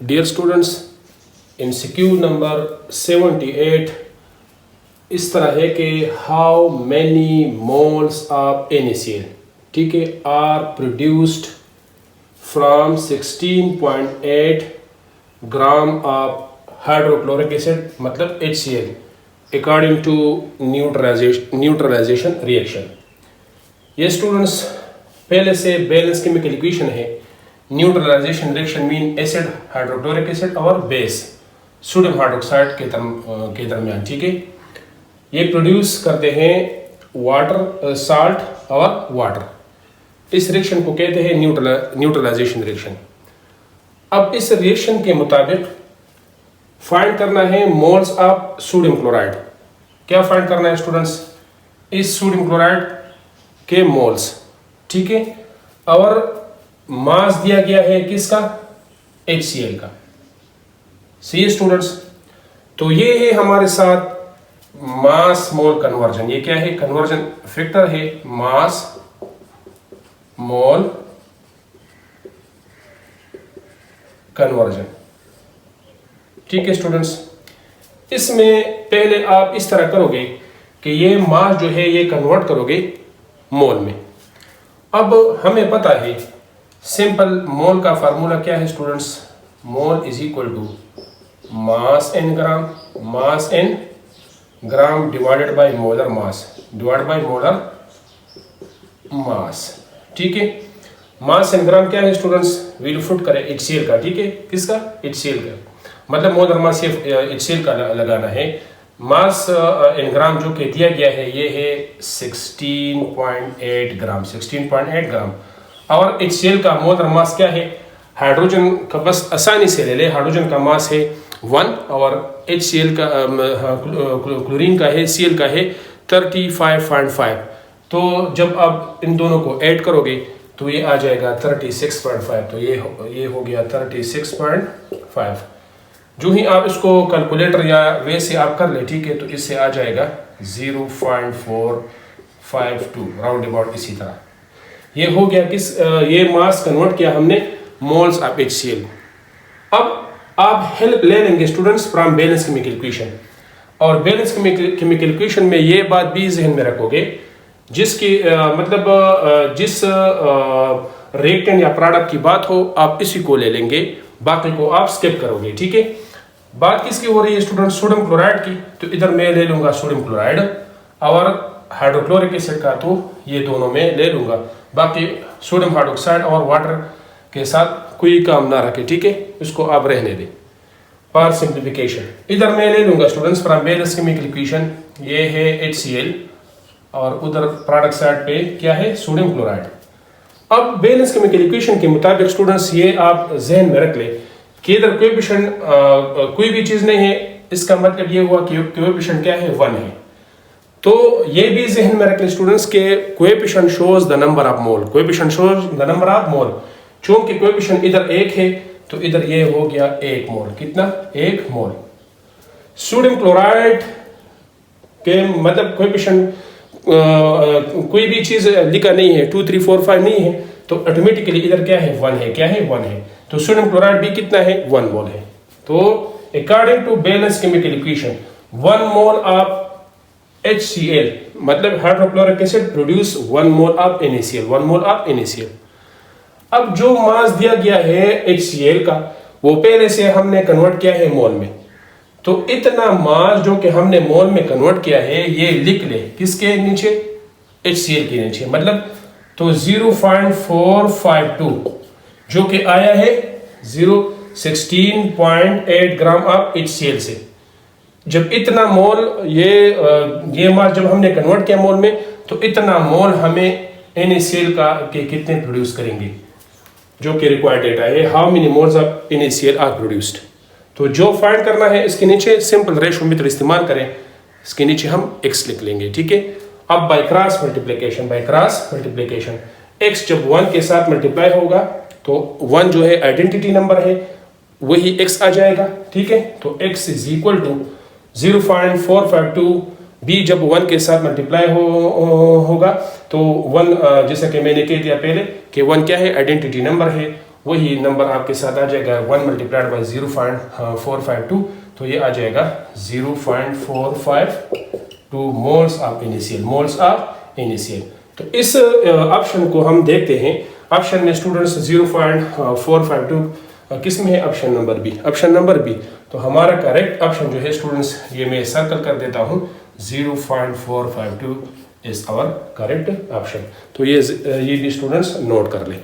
Dear students, MCQ number 78 इस तरह है कि how many moles of NaCl, ठीक है, are produced from 16.8 gram of hydrochloric acid मतलब HCl according to neutralisation reaction. ये स्टूडेंट्स पहले से बैलेंस केमिकल इक्वेशन है। Neutralisation reaction mean acid hydrochloric acid और बेस सोडियम हाइड्रोक्साइड के दरमियान, ठीक है। ये प्रोड्यूस करते हैं वाटर, साल्ट और वाटर। इस रिएक्शन को कहते हैं न्यूट्रलाइजेशन रिएक्शन। अब इस रिएक्शन के मुताबिक फाइंड करना है मोल्स ऑफ सोडियम क्लोराइड। क्या फाइंड करना है स्टूडेंट्स? इस सोडियम क्लोराइड के मोल्स, ठीक है। और मास दिया गया है किसका? HCl का। सही है स्टूडेंट्स। तो ये है हमारे साथ मास मोल कन्वर्जन। ये क्या है? कन्वर्जन फैक्टर है मास मोल कन्वर्जन, ठीक है स्टूडेंट्स। इसमें पहले आप इस तरह करोगे कि ये मास जो है ये कन्वर्ट करोगे मोल में। अब हमें पता है सिंपल मोल का फार्मूला क्या है students? Mole is equal to mass in gram, mass in gram divided by molar mass, divided by molar mass, ठीक है। मास इन ग्राम क्या है स्टूडेंट्स? वील फुट करें HCl का, ठीक है। किसका? HCl का, मतलब मोलर मास HCl का लगाना है। मास इन ग्राम जो कि दिया गया है ये है 16.8 ग्राम, 16.8 ग्राम। और HCl का मोलर मास क्या है? हाइड्रोजन का बस आसानी से ले ले, हाइड्रोजन का मास है 1 और HCl का क्लोरीन का है, Cl का है 35.5। तो जब आप इन दोनों को ऐड करोगे तो ये आ जाएगा 36.5। तो ये हो गया 36.5। जो ही आप इसको कैलकुलेटर या वे से आप कर ले, ठीक है, तो इससे आ जाएगा 0.452 राउंड अबाउट। इसी तरह ये हो गया किस, ये मास कन्वर्ट किया हमने मोल्स ऑफ HCl। अब आप हेल्प ले लेंगे students from balance chemical equation. और बैलेंस केमिकल इक्वेशन में ये बात भी जहन में रखोगे जिसकी मतलब जिस रिएक्टेंट या प्रोडक्ट की बात हो आप इसी को ले लेंगे, बाकी को आप स्किप करोगे, ठीक है। बात किसकी हो रही है स्टूडेंट? सोडियम क्लोराइड की। तो इधर मैं ले लूंगा सोडियम क्लोराइड और हाइड्रोक्लोरिक एसिड का तो ये दोनों में ले लूंगा। बाकी सोडियम हाइड्रोक्साइड और वाटर के साथ कोई काम ना रखे, ठीक है, इसको आप रहने दें फॉर सिंप्लीफिकेशन। इधर मैं ले लूंगा students from balance chemical equation, ये है HCl और उधर प्रोडक्ट साइड पे क्या है? Sodium chloride. अब बैलेंस केमिकल इक्वेशन के मुताबिक स्टूडेंट्स ये आप जहन में रख ले कि इधर कोएफिशिएंट कोई भी चीज नहीं है, इसका मतलब ये हुआ कि कोएफिशिएंट क्या है? 1 है। तो ये भी जहन में रख ले स्टूडेंट्स के coefficient shows the number of mole, coefficient shows the number of mole. चूंकि कोएफिशिएंट इधर 1 है तो इधर ये हो गया 1 मोल। कितना? 1 मोल। सोडियम क्लोराइड के मतलब कोएफिशिएंट कोई भी चीज लिखा नहीं है, 2 3 4 5 नहीं है, तो ऑटोमेटिकली इधर क्या है? 1 है। क्या है? 1 है। तो सोडियम क्लोराइड भी कितना है? 1 मोल है। तो according to balance chemical equation 1 mole of HCl मतलब hydrochloric acid produce 1 mole of NaCl, 1 mole of NaCl। अब जो मास दिया गया है HCl का वो पहले से हमने कन्वर्ट किया है मोल में। तो इतना मास जो कि हमने मोल में कन्वर्ट किया है ये लिख ले किसके नीचे? HCl के नीचे। मतलब तो 0.452 जो कि आया है 16.8 ग्राम ऑफ HCl से। जब इतना मोल ये मास जब हमने कन्वर्ट किया मोल में तो इतना मोल हमें NaCl का के कितने प्रोड्यूस करेंगे जो कि रिक्वायर्ड डेटा है, how many moles of NaCl are produced. तो जो फाइंड करना है इसके नीचे सिंपल रेशो मेथड इस्तेमाल करें, इसके नीचे हम x लिख लेंगे, ठीक है। अब by cross multiplication, by cross multiplication x जब 1 के साथ मल्टीप्लाई होगा तो 1 जो है आइडेंटिटी नंबर है वही x आ जाएगा, ठीक है। तो x is equal to 0.452 b जब 1 के साथ मल्टीप्लाई होगा तो 1 जैसा कि मैंने कह दिया पहले कि 1 क्या है? आइडेंटिटी नंबर है वही नंबर आपके साथ आ जाएगा 1 मल्टीप्लाइड बाई 0.452, तो ये आ जाएगा 0.452 moles of initial, moles of initial. तो इस ऑप्शन को हम देखते हैं। ऑप्शन में स्टूडेंट्स 0.452 किस में है? Option number B, option number B. तो हमारा करेक्ट ऑप्शन जो है स्टूडेंट्स, ये मैं सर्कल कर देता हूँ, 0.452 इज आवर करेक्ट ऑप्शन। तो ये भी स्टूडेंट्स नोट कर लें।